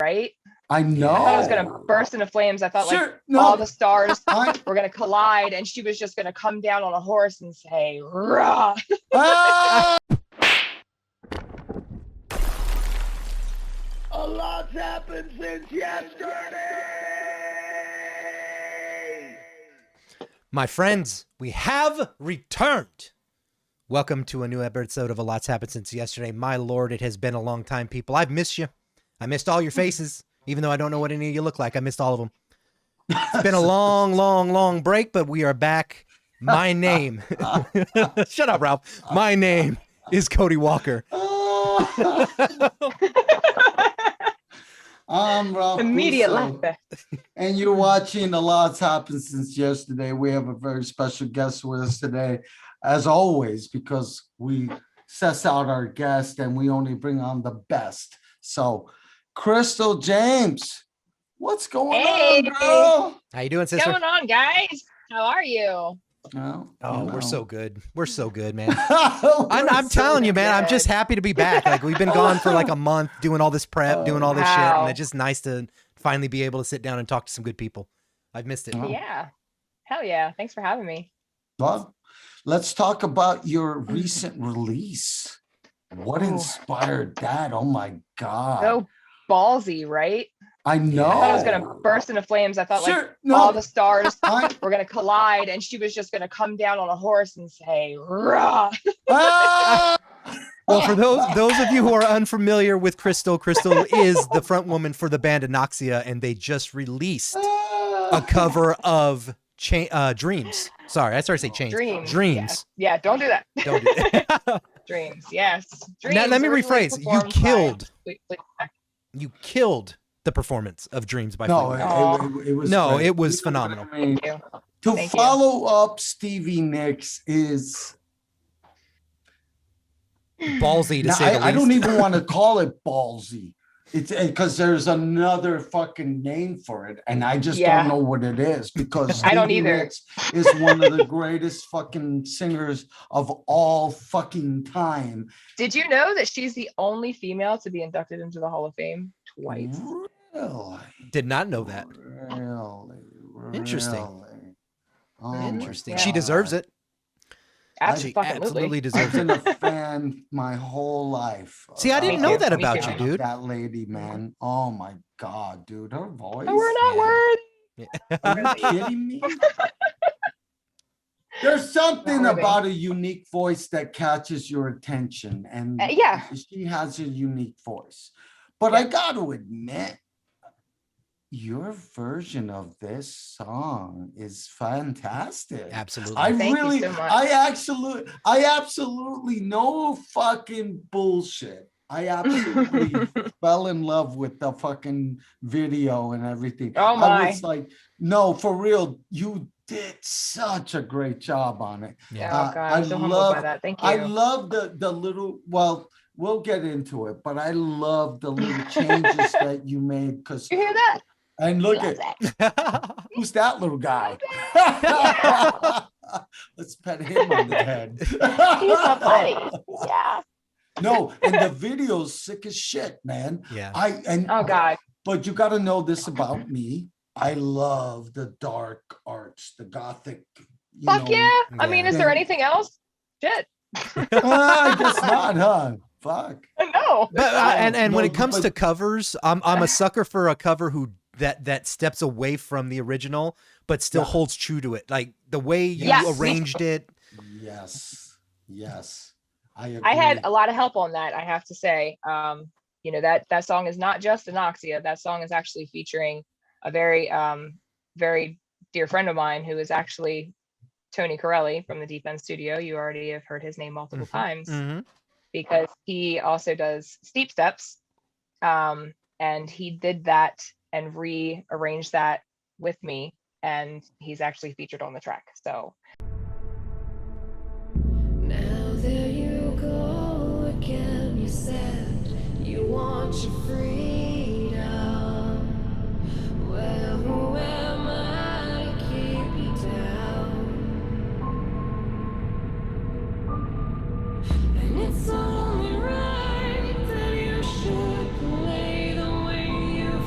right? I know. I thought it was going to burst into flames. I thought all the stars were going to collide and she was just going to come down on a horse and say, rah. Ah! A lot's happened since yesterday! My friends, we have returned. Welcome to a new episode of A Lot's Happened Since Yesterday. My lord, it has been a long time, people. I've missed you. I missed all your faces, even though I don't know what any of you look like. I missed all of them. It's been a long break, but we are back. My name, shut up, Ralph. My name is Cody Walker. I'm Ralph Immediate Cody, laughter. and you're watching A Lot's Happened Since Yesterday. We have a very special guest with us today, as always, because we suss out our guest and we only bring on the best. So, Chrystal James, what's going on, girl? How you doing, What's sister? going on, guys? How are you? We're so good. We're so good, man. I'm telling you, man, I'm just happy to be back. Like, we've been gone for like a month doing all this prep, doing all this shit, and it's just nice to finally be able to sit down and talk to some good people. I've missed it. Yeah. Hell yeah. Thanks for having me. Well, let's talk about your recent release. What inspired that? Oh my God. So ballsy, right? I know. I thought it was going to burst into flames. I thought all the stars were going to collide and she was just going to come down on a horse and say, rah. Ah! Well, for those of you who are unfamiliar with Chrystal is the front woman for the band Anoxia, and they just released a cover of Dreams. Sorry, I started to say Change. Dreams. Yeah, don't do that. Don't do it. Dreams, yes. Dreams. Now, let me rephrase. You killed. Fleetwood Mac. You killed the performance of Dreams by No, Fleetwood. it was no, great. it was phenomenal. I mean, Thank you. to Thank follow up Stevie Nicks is Ballsy, to now, say the least. I don't even want to call it ballsy. It's because there's another fucking name for it, and I just don't know what it is, because I don't Stevie either. Nicks is one of the greatest fucking singers of all fucking time. Did you know that she's the only female to be inducted into the Hall of Fame twice? Really? Did not know that. Really? Interesting. Oh, Interesting. my She deserves God. it. She Absolutely. absolutely deserves I've been it. a fan my whole life. See, I didn't know that Me about too. you, dude. That lady, man. Oh my God, dude. Her voice. Oh, we're not worried. Are you kidding me? There's something Not really. about a unique voice that catches your attention. And Yeah. she has a unique voice. But I got to admit, your version of this song is fantastic. Absolutely. Thank you so much. I absolutely no fucking bullshit. I absolutely fell in love with the fucking video and everything. Oh my. I was like, no, for real, you did such a great job on it. Yeah. Oh God, I'm so humbled by that. Thank you. I love the little, well, we'll get into it, but I love the little changes that you made, because you hear that? and look at who's that little guy? Let's pet him on the head. He's so funny. Yeah. No, and the video's sick as shit, man. Yeah. Oh God. But you got to know this about me. I love the dark arts, the gothic. Fuck yeah. I mean, is there Yeah. anything else? Shit. I guess not, huh? Fuck. No. But and when No, it comes but- to covers, I'm a sucker for a cover who that steps away from the original but still holds true to it. Like the way you Yes. arranged it. Yes. I agree. I had a lot of help on that, I have to say. You know, that song is not just Anoxia. That song is actually featuring a very very dear friend of mine who is actually Tony Corelli from the Deep End Studio. You already have heard his name multiple times, because he also does Steep Steps, and he did that and rearranged that with me, and he's actually featured on the track. So Now there you go again. You said you want your freedom. Well, who am I to keep you down? And it's only right that you should play the way you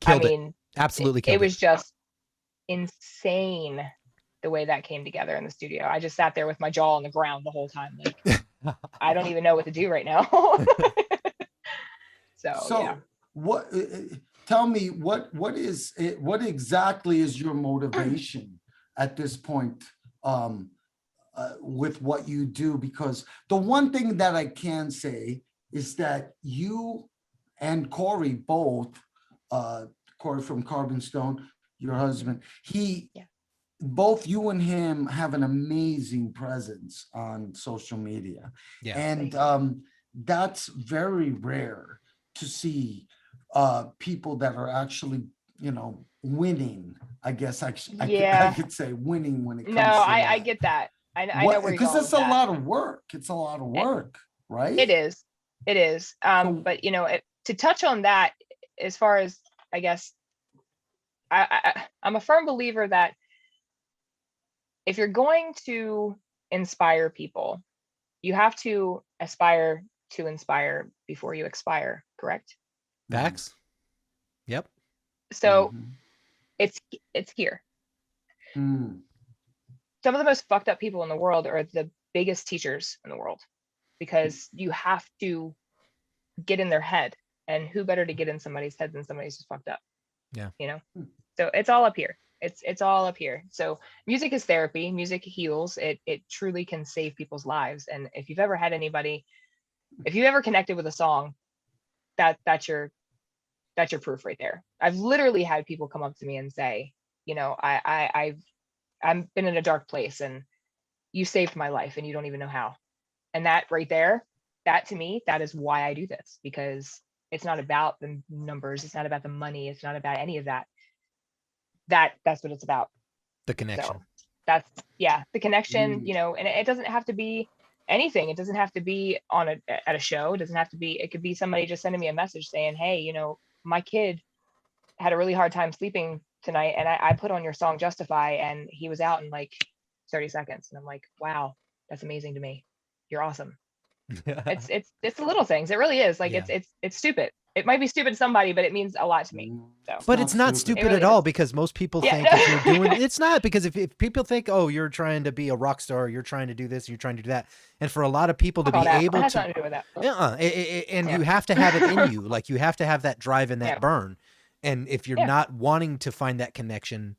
Killed it. mean, Absolutely it killed was just insane the way that came together in the studio. I just sat there with my jaw on the ground the whole time. Like, I don't even know what to do right now. So yeah. What? Tell me what is it? What exactly is your motivation at this point with what you do? Because the one thing that I can say is that you and Corey both, Corey from Carbon Stone, your husband, both you and him have an amazing presence on social media. Yeah. And that's very rare to see people that are actually, winning. I guess I could say winning when it comes No, to I that. get that. I know where you're going Because with it's a that. lot of work. It's a lot of work, right? It is. But to touch on that, as far as, I guess, I'm a firm believer that if you're going to inspire people, you have to aspire to inspire before you expire, correct? Facts. Yep. So it's here. Mm. Some of the most fucked up people in the world are the biggest teachers in the world, because you have to get in their head, and who better to get in somebody's head than somebody who's fucked up? Yeah. So it's all up here. It's all up here. So music is therapy. Music heals. It truly can save people's lives. And if you've ever had anybody, if you've ever connected with a song, that's your proof right there. I've literally had people come up to me and say, I've been in a dark place and you saved my life and you don't even know how. And that right there, that to me, that is why I do this, because it's not about the numbers. It's not about the money. It's not about any of that. That's what it's about. The connection. So that's, the connection, and it doesn't have to be anything. It doesn't have to be at a show. It doesn't have to be, it could be somebody just sending me a message saying, hey, my kid had a really hard time sleeping tonight, and I put on your song Justify, and he was out in like 30 seconds. And I'm like, wow, that's amazing to me. You're awesome. It's the little things. It really is. Like, it's stupid. It might be stupid to somebody, but it means a lot to me. So. But it's not stupid really at all, because most people think if you're doing it's not, because if people think, oh, you're trying to be a rock star, you're trying to do this, you're trying to do that. And for a lot of people to be able has to, nothing to do with that. and you have to have it in you. Like, you have to have that drive and that burn. And if you're not wanting to find that connection,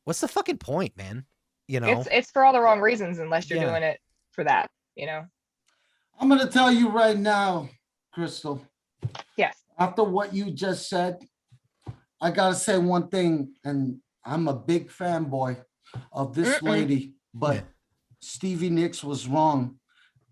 what's the fucking point, man? It's for all the wrong reasons, unless you're doing it for that, I'm going to tell you right now, Chrystal. Yes. After what you just said, I got to say one thing, and I'm a big fanboy of this lady, but Stevie Nicks was wrong.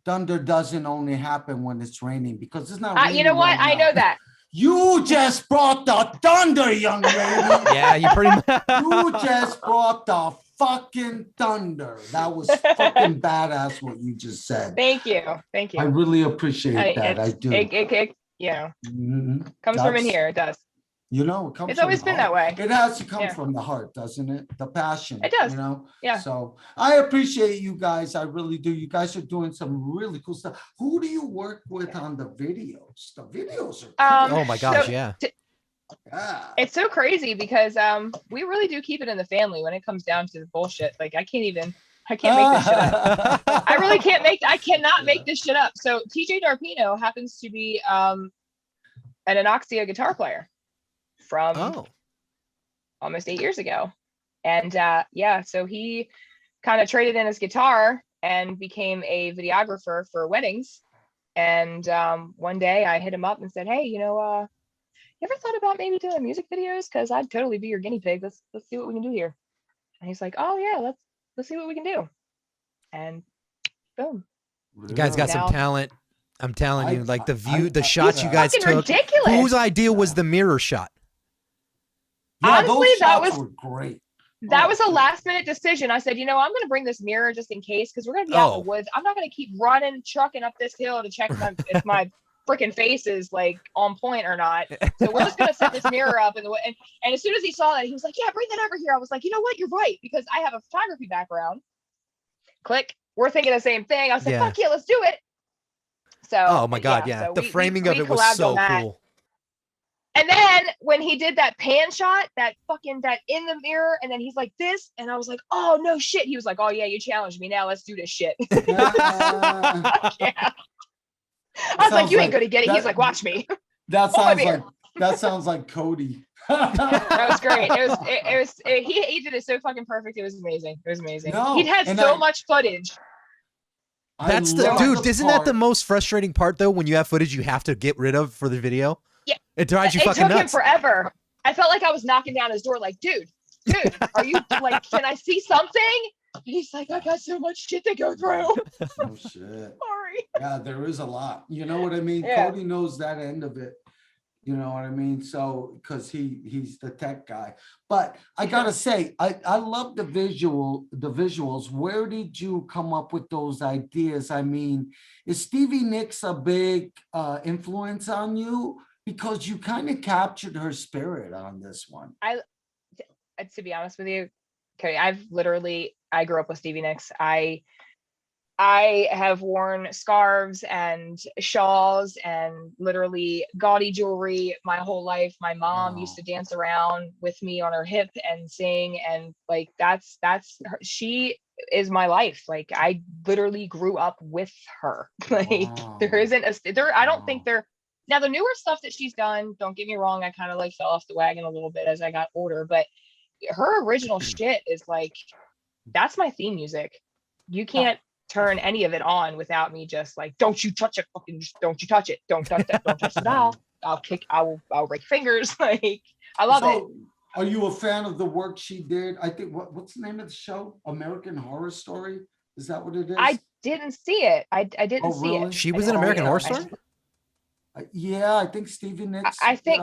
Thunder doesn't only happen when it's raining, because it's not raining. You know what? Right I know that. You just brought the thunder, young lady. Yeah, you pretty much. You just brought the fucking thunder. That was fucking badass what you just said. Thank you. I really appreciate that. I do. Comes from in here. It does. It comes. It's always been that way. It has to come from the heart, doesn't it? The passion. It does. Yeah. So I appreciate you guys. I really do. You guys are doing some really cool stuff. Who do you work with on the videos? The videos are cool. Oh my gosh, yeah. It's so crazy, because we really do keep it in the family when it comes down to the bullshit. Like, I can't make this shit up. I cannot make this shit up. So TJ Darpino happens to be an Anoxia guitar player from almost 8 years ago. And so he kind of traded in his guitar and became a videographer for weddings. And one day I hit him up and said, hey, you ever thought about maybe doing music videos? Because I'd totally be your guinea pig. Let's see what we can do here. And he's like, oh yeah, let's see what we can do. And boom. You guys got some talent. I'm telling you, like the shots you guys took. Ridiculous. Whose idea was the mirror shot? Yeah, honestly, those shots were great. That was a last minute decision. I said, I'm going to bring this mirror just in case, because we're going to be out in the woods. I'm not going to keep running, trucking up this hill to check if my freaking face is like on point or not. So we're just going to set this mirror up. And as soon as he saw that, he was like, yeah, bring that over here. I was like, you know what? You're right, because I have a photography background. Click. We're thinking the same thing. I was like, fuck yeah, let's do it. So, oh my God. Yeah. So the framing of it was so cool. And then when he did that pan shot, that in the mirror, and then he's like this, and I was like, oh no shit. He was like, oh yeah, you challenged me. Now let's do this shit. Uh, Yeah. I was like, you ain't gonna get it. He's that- like, watch me. That Hold my sounds beer. like Cody. That was great. He did it so fucking perfect. It was amazing. It was amazing. No, He'd had and so I- much footage. That's the love dude. Isn't that the part- most frustrating part though? When you have footage you have to get rid of for the video. Yeah. It drives you It fucking took him nuts. forever. I felt like I was knocking down his door, like, dude, are you like, can I see something? And he's like, I got so much shit to go through. Oh shit. Sorry. Yeah, there is a lot. You know what I mean? Yeah. Cody knows that end of it. You know what I mean? So, because he's the tech guy. But I gotta say, I love the visuals. Where did you come up with those ideas? I mean, is Stevie Nicks a big influence on you? Because you kind of captured her spirit on this one. To be honest with you, okay, I grew up with Stevie Nicks. I have worn scarves and shawls and literally gaudy jewelry my whole life. My mom used to dance around with me on her hip and sing, and like that's her. She is my life. Like I literally grew up with her. Like there isn't I don't think now the newer stuff that she's done, don't get me wrong, I kind of like fell off the wagon a little bit as I got older, but her original shit is like, that's my theme music. You can't turn any of it on without me just like, don't you touch it, fucking don't you touch it, don't touch that, don't touch the dial. I'll break fingers. Like I love it. Are you a fan of the work she did? I think what's the name of the show? American Horror Story? Is that what it is? I didn't see it. I didn't see really? it. She was in American Horror Story? Yeah, I think Stevie Nicks. I think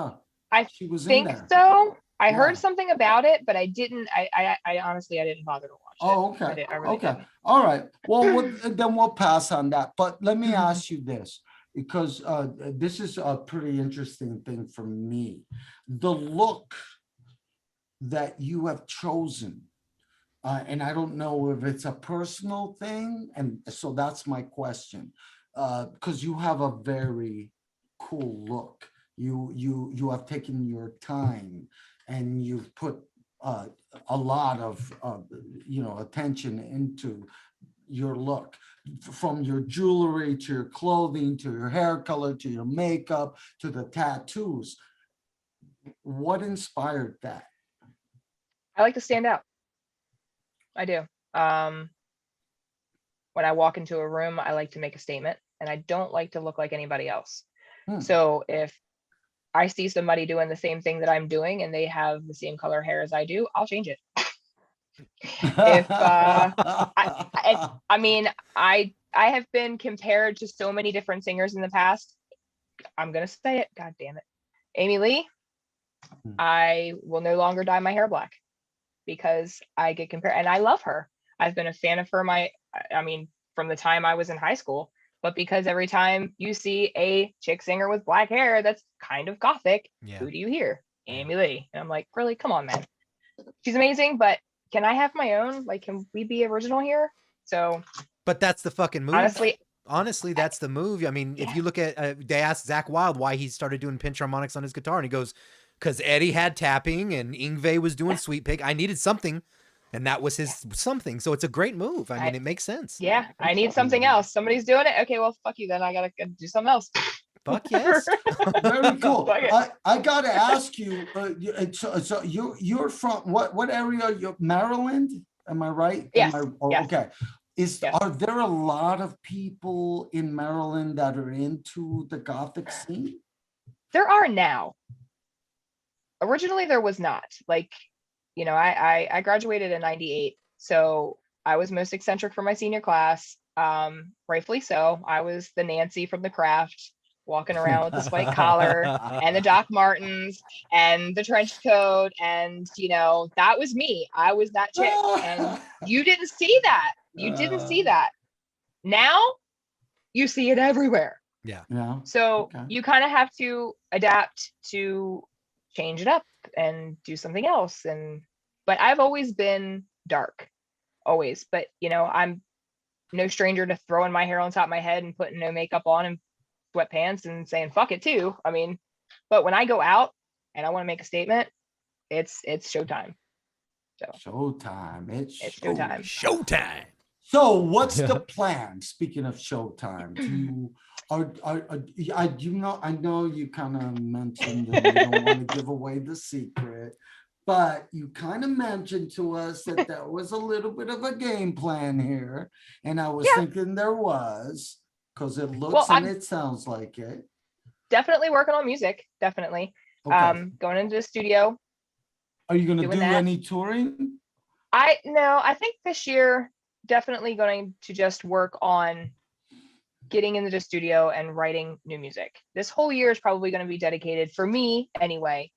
she was think in there. so. I Yeah. heard something about it, but I didn't. I honestly, I didn't bother to watch it. Oh, okay. I really Okay. didn't. All right. Well, then we'll pass on that. But let me ask you this, because this is a pretty interesting thing for me. The look that you have chosen, and I don't know if it's a personal thing, and so that's my question, because you have a very cool look. You have taken your time and you've put a lot of attention into your look, from your jewelry to your clothing to your hair color to your makeup to the tattoos. What inspired that? I like to stand out. I do. When I walk into a room, I like to make a statement, and I don't like to look like anybody else. So if I see somebody doing the same thing that I'm doing and they have the same color hair as I do, I'll change it. If I mean, I have been compared to so many different singers in the past. I'm gonna say it. God damn it, Amy Lee. I will no longer dye my hair black because I get compared, and I love her. I've been a fan of her from the time I was in high school. But because every time you see a chick singer with black hair that's kind of gothic, who do you hear? Amy Lee. And I'm like, really? Come on, man. She's amazing, but can I have my own? Like, can we be original here? So. But that's the fucking move. Honestly, that's the move. I mean, if you look at, they asked Zach Wilde why he started doing pinch harmonics on his guitar, and he goes, because Eddie had tapping and Yngwie was doing Sweet Pig. I needed something. And that was his something. So it's a great move. I mean, it makes sense. Yeah, I need something else. Somebody's doing it. Okay, well, fuck you then. I gotta do something else. Fuck yes. Very cool. I gotta ask you. So you're from what area? You're Maryland? Am I right? Yes. Yes. Okay. Are there a lot of people in Maryland that are into the Gothic scene? There are now. Originally, there was not. Like, I graduated in 98, so I was most eccentric for my senior class. Rightfully so. I was the Nancy from The Craft, walking around with this white collar and the Doc Martens and the trench coat, and that was me. I was that chick, and you didn't see that. You didn't see that. Now you see it everywhere. Yeah. So you kind of have to adapt to change it up and do something else. But I've always been dark, always. But I'm no stranger to throwing my hair on top of my head and putting no makeup on and sweatpants and saying fuck it too. I mean, but when I go out, and I want to make a statement, it's showtime. Showtime. It's It's showtime. Showtime. So what's the plan? Speaking of showtime, do you I know you kind of mentioned that you don't want to give away the secret, but you kind of mentioned to us that there was a little bit of a game plan here, and I was thinking there was, because it looks and it sounds like it. Definitely working on music, definitely. Okay. Going into the studio. Are you going to doing do that. any touring? I think this year definitely going to just work on getting into the studio and writing new music. This whole year is probably going to be dedicated, for me anyway,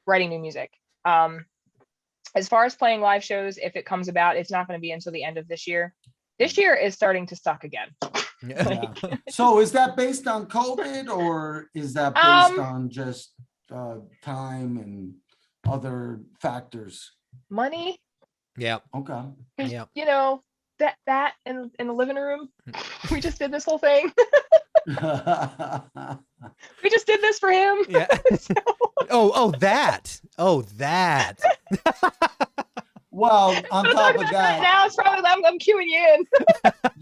writing new music. As far as playing live shows, if it comes about, it's not going to be until the end of this year. This year is starting to suck again. Yeah. So is that based on COVID, or is that based on just time and other factors? Money. Yeah. Okay. Yeah. You know, that in the living room, we just did this whole thing. We just did this for him. Yeah. Oh, that. Well, on We're top talking of about that, now it's probably I'm cueing you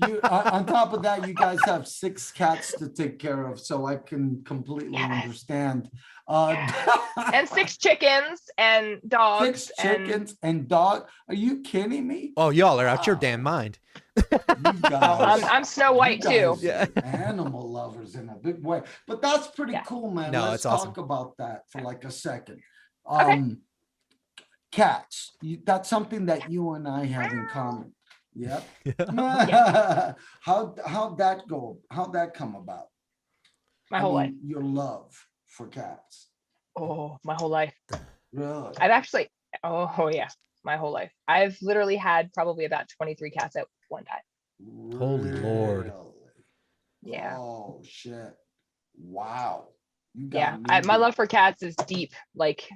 in. on top of that, you guys have 6 cats to take care of, so I can completely understand. And 6 chickens and dogs. 6 chickens and dog. Are you kidding me? Oh, y'all are out your damn mind. You guys, I'm Snow White you too. guys Yeah. are animal lovers in a big way, but that's pretty cool, man. No, Let's it's talk awesome. about that for like a second. Okay. Cats, that's something that you and I have in common. Yep. How'd that go? How'd that come about? My whole life. Your love for cats. Oh, my whole life. Really? I've actually, oh yeah, my whole life. I've literally had probably about 23 cats at one time. Holy Lord. Really? Yeah. Oh shit. Wow. You got Yeah. me My good. love for cats is deep, like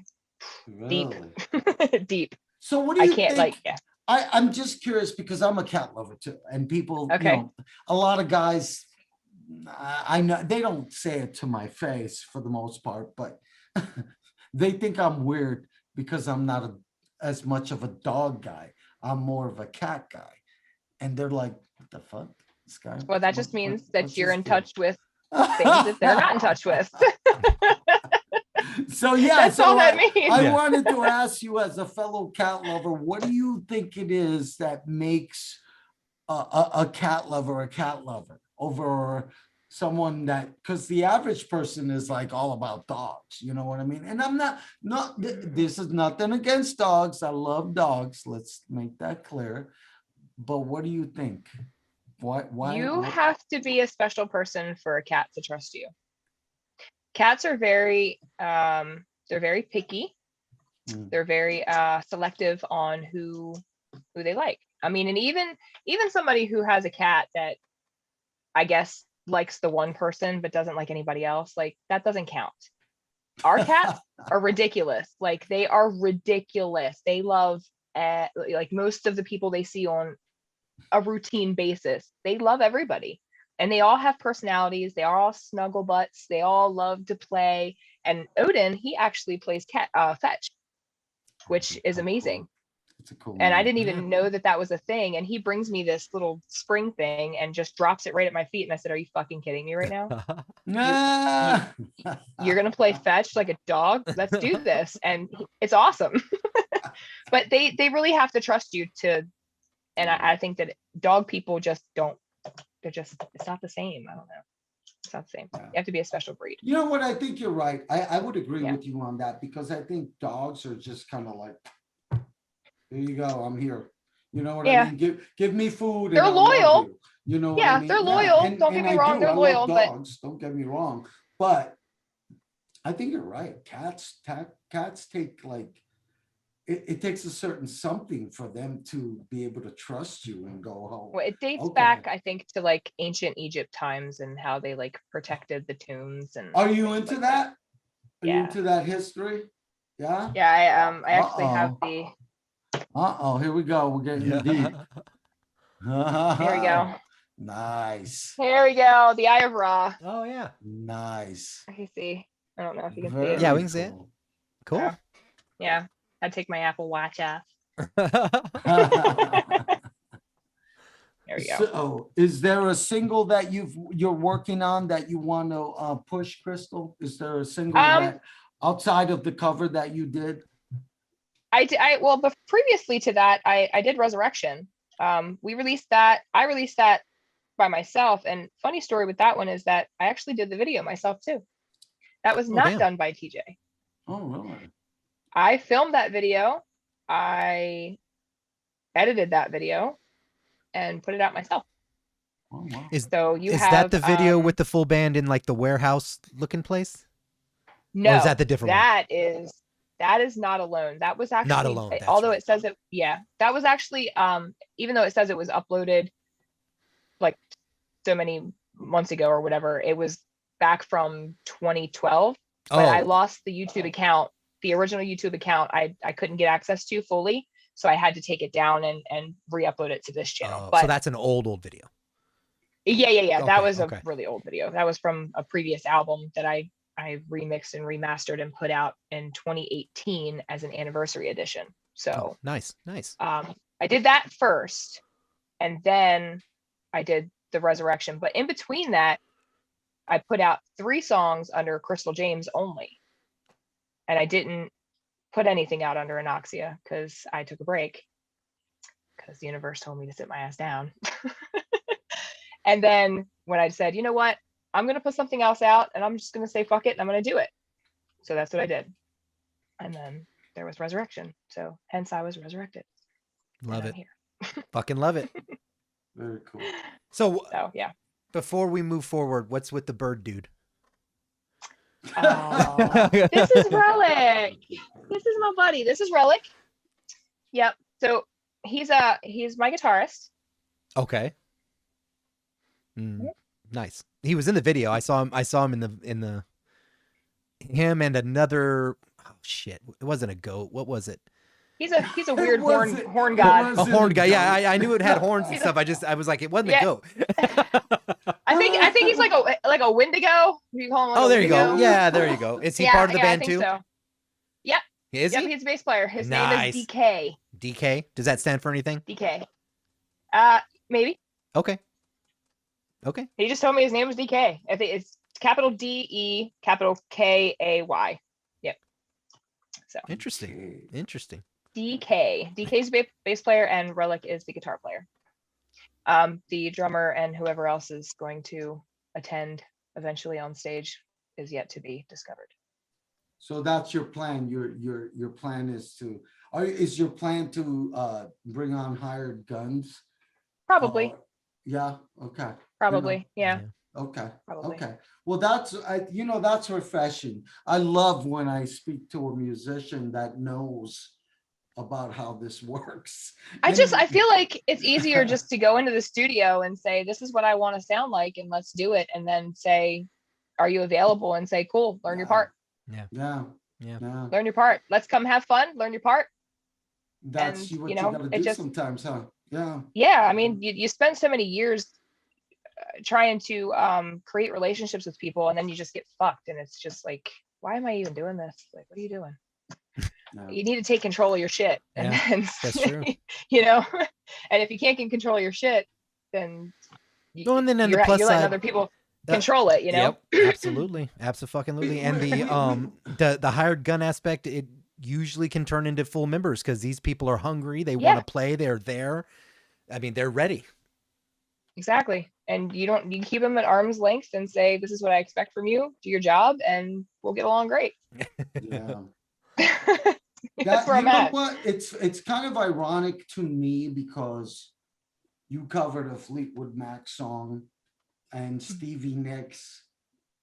Really? deep. So what do I you can't think? like, yeah. I'm just curious because I'm a cat lover too, and people, Okay. a lot of guys, I know they don't say it to my face for the most part, but they think I'm weird because I'm not as much of a dog guy. I'm more of a cat guy, and they're like, "What the fuck, this guy?" Well, that just means that what's you're his in deal?" touch with things that they're not in touch with. So yeah, That's all that means. I Yeah. wanted to ask you, as a fellow cat lover, what do you think it is that makes a cat lover over someone that, because the average person is like all about dogs, you know what I mean? And I'm not this is nothing against dogs. I love dogs. Let's make that clear. But what do you think? Why You have to be a special person for a cat to trust you. Cats are very they're very picky. They're very selective on who they like. I mean, and even somebody who has a cat that I guess likes the one person but doesn't like anybody else, like that doesn't count. Our cats are ridiculous. Like they are ridiculous. They love like most of the people they see on a routine basis. They love everybody. And they all have personalities. They are all snuggle butts. They all love to play. And Odin, he actually plays fetch, which is amazing. It's a cool And I name. didn't even know that was a thing. And he brings me this little spring thing and just drops it right at my feet. And I said, "Are you fucking kidding me right now? You're going to play fetch like a dog? Let's do this." And it's awesome. But they really have to trust you to, and I think that dog people just don't, it's not the same. I don't know. It's not the same. You have to be a special breed. You know what? I think you're right. I would agree Yeah. with you on that, because I think dogs are just kind of like, here you go, I'm here. You know what Yeah. I mean? Give me food. and They're I'll love loyal. You know what Yeah, I mean? they're loyal. Don't get me I wrong, they're I love loyal, but- dogs, don't get me wrong. But I think you're right. Cats take like, it takes a certain something for them to be able to trust you and go home. Well, it dates Okay. back, I think, to like ancient Egypt times and how they like protected the tombs and. Are you things into like that? Are you Yeah. into that history? Yeah? Yeah, I actually have the. Uh-oh, here we go. We're getting deep. Here we go. Nice. Here we go. The Eye of Ra. Oh yeah. Nice. I can see. I don't know if you can see Very it. Yeah, we can see it. cool. Cool. Yeah, I'd take my Apple Watch off. There we go. So, is there a single that you're working on that you want to push, Crystal? Is there a single that outside of the cover that you did? Well, but previously to that, I did Resurrection. We released that. I released that by myself. And funny story with that one is that I actually did the video myself too. That was not damn. done by TJ. Oh, really? I filmed that video. I edited that video and put it out myself. Oh, wow. So you Is have that the video with the full band in like the warehouse looking place? no, Or is that the different one? That is not alone. That was actually Not Alone, that's although right. it says it, yeah, that was actually even though it says it was uploaded like so many months ago or whatever, it was back from 2012. But I lost the YouTube account, the original YouTube account. I couldn't get access to fully, so I had to take it down and re-upload it to this channel. But so that's an old video. yeah. That Okay, was okay. a really old video. That was from a previous album that I remixed and remastered and put out in 2018 as an anniversary edition. So nice. I did that first, and then I did the Resurrection. But in between that, I put out 3 songs under Chrystal James only, and I didn't put anything out under Anoxia because I took a break because the universe told me to sit my ass down. And then when I said, you know what, I'm going to put something else out and I'm just going to say, fuck it. And I'm going to do it. So that's what I did. And then there was Resurrection. So hence I was resurrected. Love And it. I'm here. Fucking love it. Very cool. So yeah. before we move forward, what's with the bird dude? This is Relic. This is my buddy. This is Relic. Yep. So he's my guitarist. Okay. Nice. He was in the video. I saw him in the him and another, oh shit. It wasn't a goat. What was it? He's a weird horn god. A horn guy. Yeah, I knew it had horns and stuff. I was like, it wasn't a goat. I think he's like a Wendigo. You call him like there you go. Wendigo? Yeah, there you go. Is he part of the band I think too? So. Yep. Is he? He's a bass player. His Nice. name is DK. DK? Does that stand for anything? DK. Maybe. Okay. He just told me his name was DK. I think it's capital D-E, capital K-A-Y. Yep. So Interesting. DK. DK's bass player and Relic is the guitar player. The drummer and whoever else is going to attend eventually on stage is yet to be discovered. So that's your plan. Your plan is your plan to bring on hired guns? Probably. Yeah. Okay. Probably. Yeah. Okay. Probably. Okay. Well, that's refreshing. I love when I speak to a musician that knows about how this works. I feel like it's easier just to go into the studio and say, this is what I want to sound like, and let's do it. And then say, are you available? And say, cool, learn your part. Yeah. Learn your part. Let's come have fun. Learn your part. That's and, what you you know, gotta do sometimes, huh? Yeah. Yeah. I mean, you spend so many years trying to create relationships with people, and then you just get fucked. And it's just like, why am I even doing this? Like, what are you doing? No. You need to take control of your shit. And then, that's true. You know, and if you can't get control of your shit, then and then on the you're plus letting side, other people control it, you know? Yep, absolutely. And the hired gun aspect, it usually can turn into full members because these people are hungry. They want to play. They're there. I mean, they're ready. Exactly. And you keep them at arm's length and say, this is what I expect from you. Do your job and we'll get along great. Yeah. That's where I'm at. What? It's kind of ironic to me because you covered a Fleetwood Mac song and Stevie Nicks,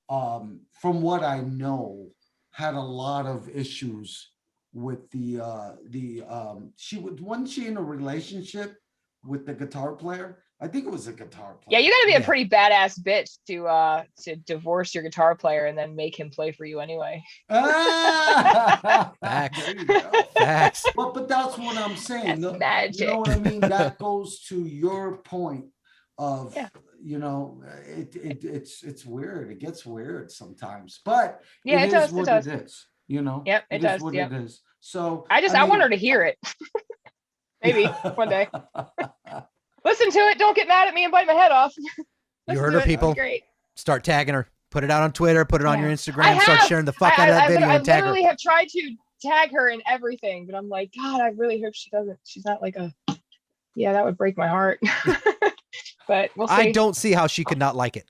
from what I know, had a lot of issues with wasn't she in a relationship with the guitar player? I think it was a guitar player. Yeah, you got to be a pretty badass bitch to divorce your guitar player and then make him play for you anyway. Facts. Facts. But that's what I'm saying. That's magic. You know what I mean? That goes to your point of, it's weird. It gets weird sometimes, but yeah, it does. It is. you know? Yep, it is does, what yep. it is. So I mean- want her to hear it. Maybe one day. Listen to it. Don't get mad at me and bite my head off. Listen heard to her, it, it's people. Great. Start tagging her. Put it out on Twitter. Put it on your I Instagram. Start have. sharing the fuck out of that video I and tag her. literally have tried to tag her in everything, but I'm like, God, I really hope she doesn't. She's not like a. Yeah, that would break my heart. But we'll see. I don't see how she could not like it.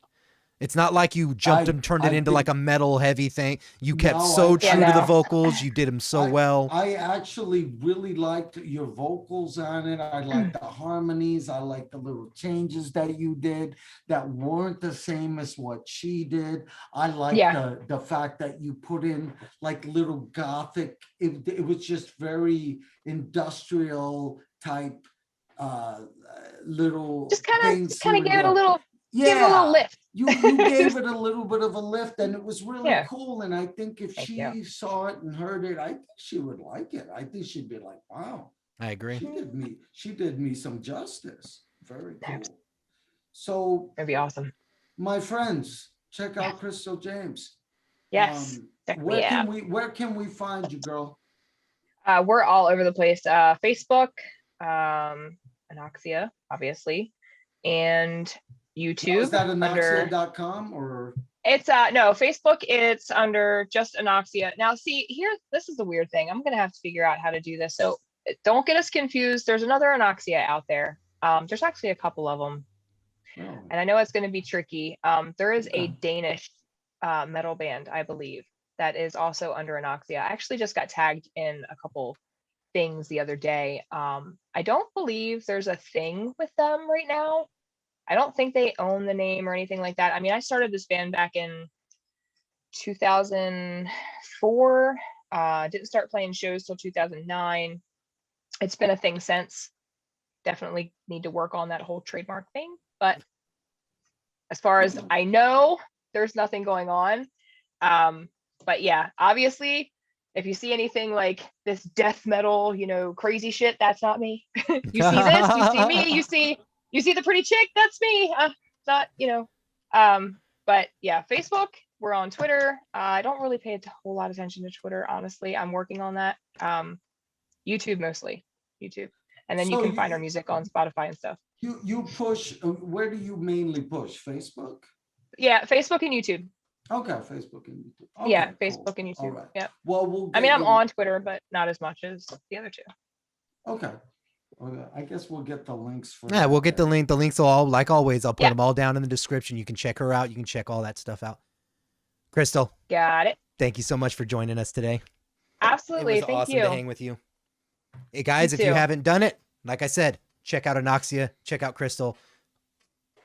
It's not like you jumped and turned it I into think- like a metal heavy thing. You kept No, so I- true Yeah, to the no. vocals. You did them so well. I actually really liked your vocals on it. I like the harmonies. I like the little changes that you did that weren't the same as what she did. I like Yeah. the fact that you put in like little gothic. It was just very industrial type little just kind things of here and give it a there. little, give it a little lift. You gave it a little bit of a lift, and it was really Yeah. cool. And I think if Thank she you. saw it and heard it, I think she would like it. I think she'd be like, "Wow, I agree. she did me some justice." Very cool. So, It'd be awesome. my friends, check out Chrystal James. Yes. Check me Where out. where can we find you, girl? We're all over the place. Facebook, Anoxia, obviously, and YouTube. Is that under, anoxia.com or? it's no, Facebook, it's under just Anoxia. Now see here, this is the weird thing. I'm gonna have to figure out how to do this. So don't get us confused. There's another Anoxia out there. There's actually a couple of them. Oh, And I know it's gonna be tricky. There is a Okay. Danish metal band, I believe, that is also under Anoxia. I actually just got tagged in a couple things the other day. I don't believe there's a thing with them right now. I don't think they own the name or anything like that. I mean, I started this band back in 2004. Didn't start playing shows till 2009. It's been a thing since. Definitely need to work on that whole trademark thing. But as far as I know, there's nothing going on. But yeah, obviously, if you see anything like this death metal, crazy shit, that's not me. You see this, you see me, you see the pretty chick, that's me. Not, but yeah, Facebook, we're on Twitter. I don't really pay a whole lot of attention to Twitter, honestly. I'm working on that. YouTube mostly, YouTube. And then you So can find our music on Spotify and stuff. You push, where do you mainly push? Facebook? Yeah, Facebook and YouTube. Okay, Facebook and YouTube. Yeah, Okay, cool. Facebook and All YouTube. right. Yeah. Well, we'll I mean, get I'm you- on Twitter, but not as much as the other two. Okay. Okay, I guess we'll get the links for Yeah, that we'll get the then. link. The links will all, like always, I'll put Yeah. them all down in the description. You can check her out. You can check all that stuff out. Chrystal, Got it. thank you so much for joining us today. Absolutely. It was Thank awesome you. to hang with you. Hey guys, if you too. haven't done it, like I said, check out Anoxia, check out Chrystal.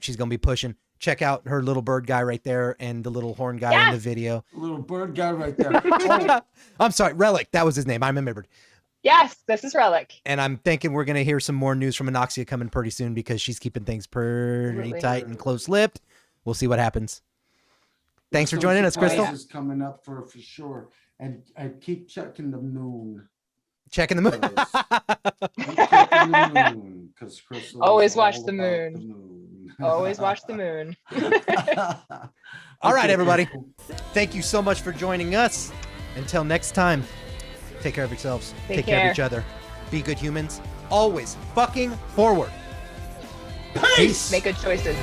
She's gonna be pushing. Check out her little bird guy right there and the little horn guy in the Yes. video. Little bird guy right there. Oh, I'm sorry, Relic. That was his name. I remembered. Yes, this is Relic. And I'm thinking we're gonna hear some more news from Anoxia coming pretty soon because she's keeping things pretty Absolutely. tight and close-lipped. We'll see what happens. Thanks for some joining us, Chrystal. surprises coming up for sure. And I keep checking the moon. Checking the moon. Keep checking the moon, 'cause Chrystal is Always watch all the about moon. Always watch the moon. All right, Okay, everybody. cool. Thank you so much for joining us. Until next time, take care of yourselves. Take care of care. each other. Be good humans. Always fucking forward. Peace. Make good choices.